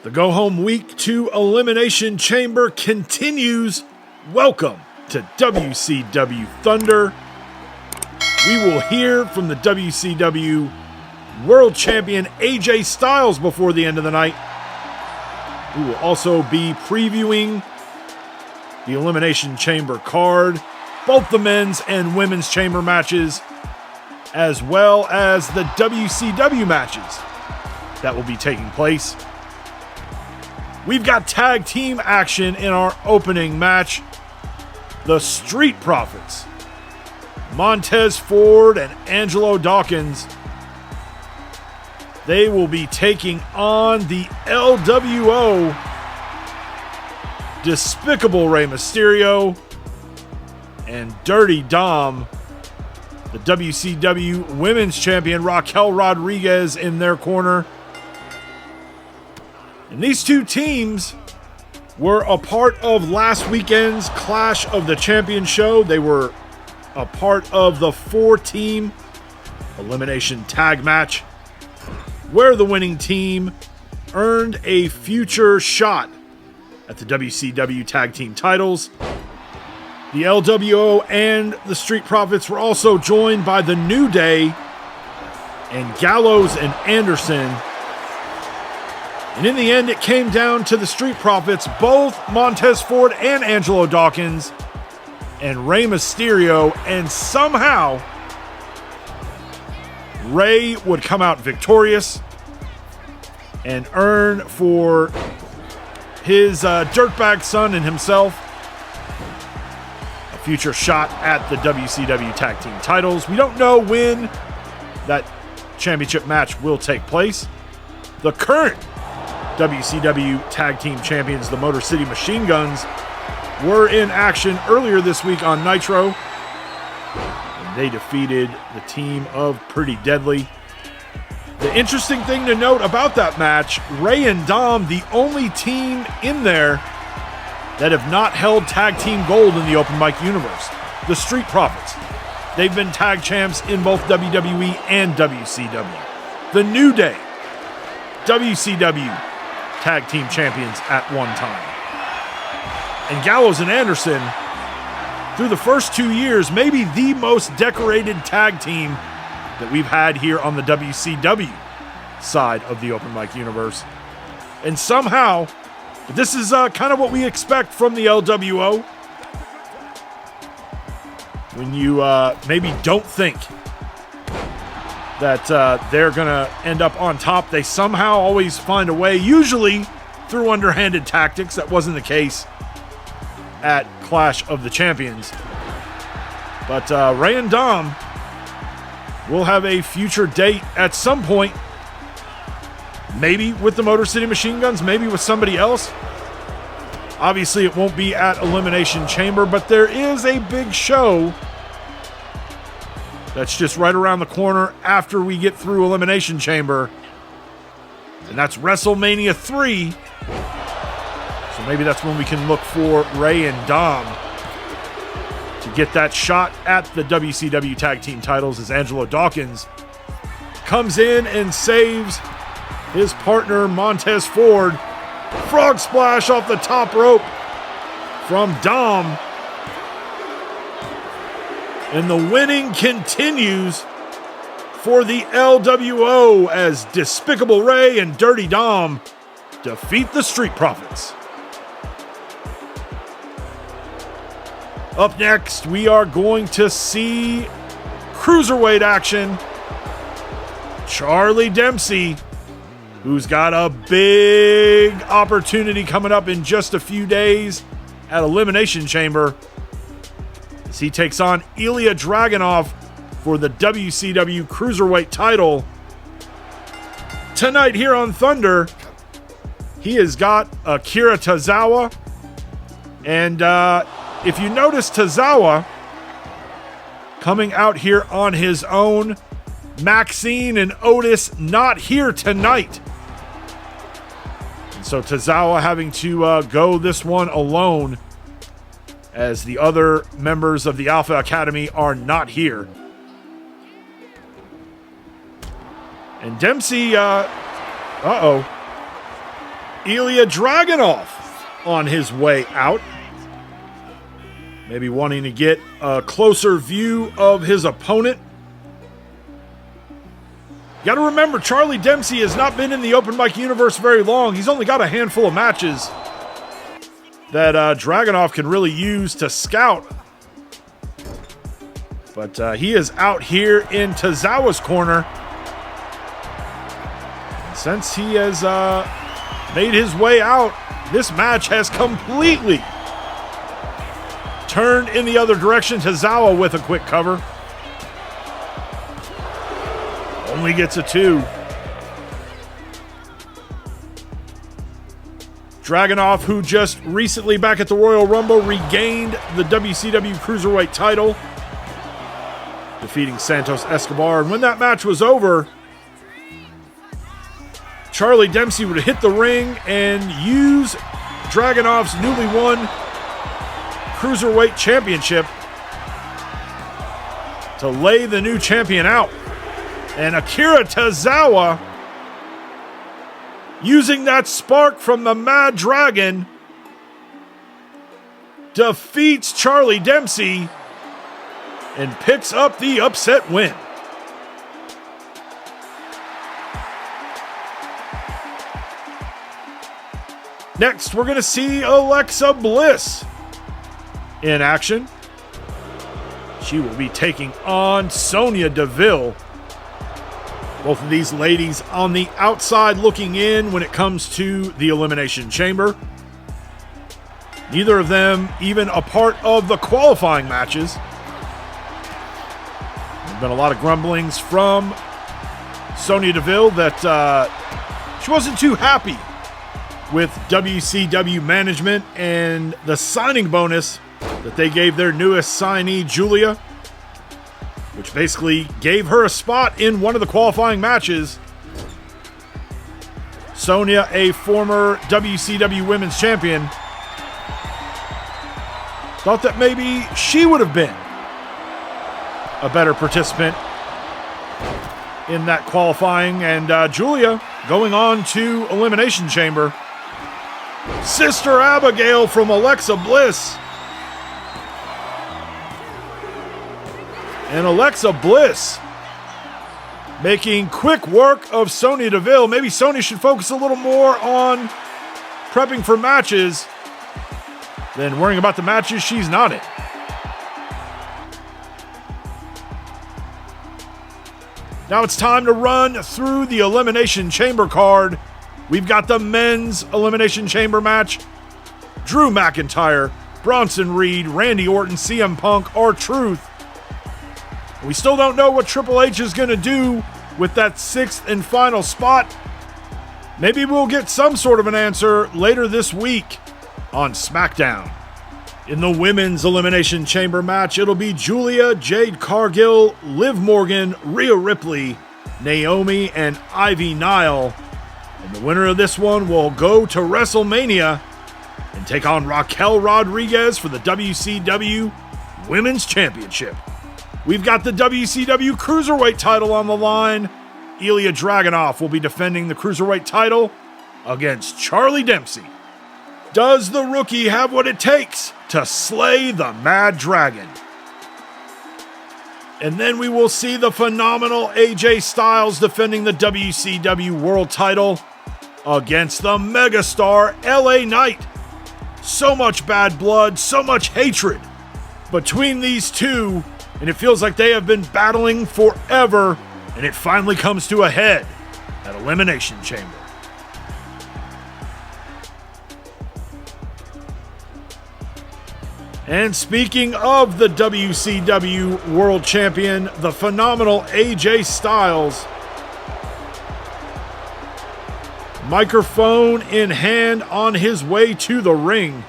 The go-home week 2 Elimination Chamber continues. Welcome to WCW Thunder. We will hear from the WCW World Champion AJ Styles before the end of the night. We will also be previewing the Elimination Chamber card, both the men's and women's chamber matches, as well as the WCW matches that will be taking place. We've got tag team action in our opening match. The Street Profits, Montez Ford and Angelo Dawkins, they will be taking on the L.W.O, Despicable Rey Mysterio, and Dirty Dom. The WCW Women's Champion Raquel Rodriguez in their corner. And these two teams were a part of last weekend's Clash of the Champions show. They were a part of the 4-team elimination tag match, where the winning team earned a future shot at the WCW tag team titles. The L.W.O and the Street Profits were also joined by the New Day and Gallows and Anderson. And in the end, it came down to the Street Profits, both Montez Ford and Angelo Dawkins, and Rey Mysterio, and somehow Rey would come out victorious and earn for his dirtbag son and himself a future shot at the WCW Tag Team titles. We don't know when that championship match will take place. The current WCW Tag Team Champions, the Motor City Machine Guns, were in action earlier this week on Nitro. And they defeated the team of Pretty Deadly. The interesting thing to note about that match, Rey and Dom, the only team in there that have not held Tag Team Gold in the Open Mic universe. The Street Profits. They've been tag champs in both WWE and WCW. The New Day, WCW Tag Team Champions at one time. And Gallows and Anderson, through the first 2 years, maybe the most decorated tag team that we've had here on the WCW side of the Open Mic universe. And somehow, this is kind of what we expect from the L.W.O. When you maybe don't think that they're going to end up on top, they somehow always find a way, usually through underhanded tactics. That wasn't the case at Clash of the Champions. But Rey and Dom will have a future date at some point. Maybe with the Motor City Machine Guns, maybe with somebody else. Obviously, it won't be at Elimination Chamber, but there is a big show that's just right around the corner after we get through Elimination Chamber. And that's WrestleMania 3. So maybe that's when we can look for Rey and Dom to get that shot at the WCW Tag Team titles, as Angelo Dawkins comes in and saves his partner Montez Ford. Frog splash off the top rope from Dom. And the winning continues for the L.W.O. as Despicable Rey and Dirty Dom defeat the Street Profits. Up next, we are going to see Cruiserweight action. Charlie Dempsey, who's got a big opportunity coming up in just a few days at Elimination Chamber, as he takes on Ilja Dragunov for the WCW Cruiserweight title. Tonight here on Thunder, he has got Akira Tozawa. And if you notice Tozawa coming out here on his own, Maxxine and Otis not here tonight. And so Tozawa having to go this one alone, as the other members of the Alpha Academy are not here. And Dempsey, Ilja Dragunov on his way out. Maybe wanting to get a closer view of his opponent. Got to remember, Charlie Dempsey has not been in the open mic universe very long. He's only got a handful of matches that Dragunov can really use to scout. But he is out here in Tozawa's corner. And since he has made his way out, this match has completely turned in the other direction. Tozawa with a quick cover. Only gets a 2. Dragunov, who just recently back at the Royal Rumble regained the WCW Cruiserweight title, defeating Santos Escobar. And when that match was over, Charlie Dempsey would hit the ring and use Dragunov's newly won Cruiserweight Championship to lay the new champion out. And Akira Tozawa, using that spark from the Mad Dragon, defeats Charlie Dempsey and picks up the upset win. Next, we're going to see Alexa Bliss in action. She will be taking on Sonya Deville. Both of these ladies on the outside looking in when it comes to the Elimination Chamber. Neither of them even a part of the qualifying matches. There's been a lot of grumblings from Sonya Deville that she wasn't too happy with WCW management and the signing bonus that they gave their newest signee, Julia, which basically gave her a spot in one of the qualifying matches. Sonya, a former WCW Women's Champion, thought that maybe she would have been a better participant in that qualifying, and Julia going on to Elimination Chamber. Sister Abigail from Alexa Bliss. And Alexa Bliss making quick work of Sonya Deville. Maybe Sonya should focus a little more on prepping for matches than worrying about the matches she's not in. Now it's time to run through the Elimination Chamber card. We've got the men's Elimination Chamber match. Drew McIntyre, Bronson Reed, Randy Orton, CM Punk, R-Truth. We still don't know what Triple H is going to do with that 6th and final spot. Maybe we'll get some sort of an answer later this week on SmackDown. In the women's Elimination Chamber match, it'll be Julia, Jade Cargill, Liv Morgan, Rhea Ripley, Naomi, and Ivy Nile. And the winner of this one will go to WrestleMania and take on Raquel Rodriguez for the WCW Women's Championship. We've got the WCW Cruiserweight title on the line. Ilja Dragunov will be defending the Cruiserweight title against Charlie Dempsey. Does the rookie have what it takes to slay the Mad Dragon? And then we will see the phenomenal AJ Styles defending the WCW World title against the megastar LA Knight. So much bad blood, so much hatred between these two, and it feels like they have been battling forever, and it finally comes to a head at Elimination Chamber. And speaking of the WCW World Champion, the phenomenal AJ Styles, microphone in hand on his way to the ring.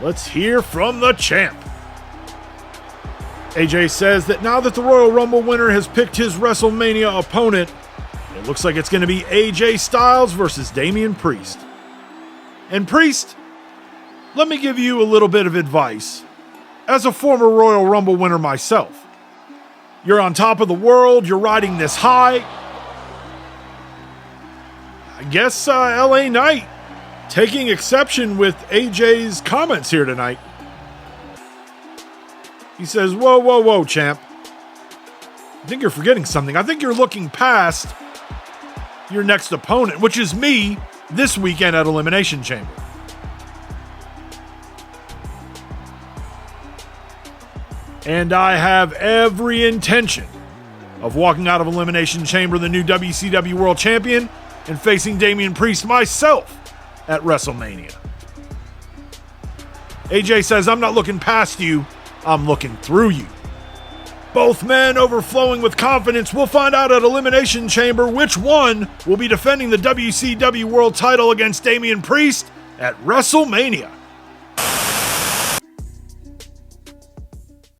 Let's hear from the champ. AJ says that now that the Royal Rumble winner has picked his WrestleMania opponent, it looks like it's going to be AJ Styles versus Damian Priest. And Priest, let me give you a little bit of advice. As a former Royal Rumble winner myself, You're on top of the world. You're riding this high. I guess LA Knight taking exception with AJ's comments here tonight. He says, whoa, whoa, whoa, champ. I think you're forgetting something. I think you're looking past your next opponent, which is me this weekend at Elimination Chamber. And I have every intention of walking out of Elimination Chamber the new WCW World Champion and facing Damian Priest myself at WrestleMania. AJ says, I'm not looking past you, I'm looking through you. Both men overflowing with confidence. We'll find out at Elimination Chamber which one will be defending the WCW World title against Damian Priest at WrestleMania.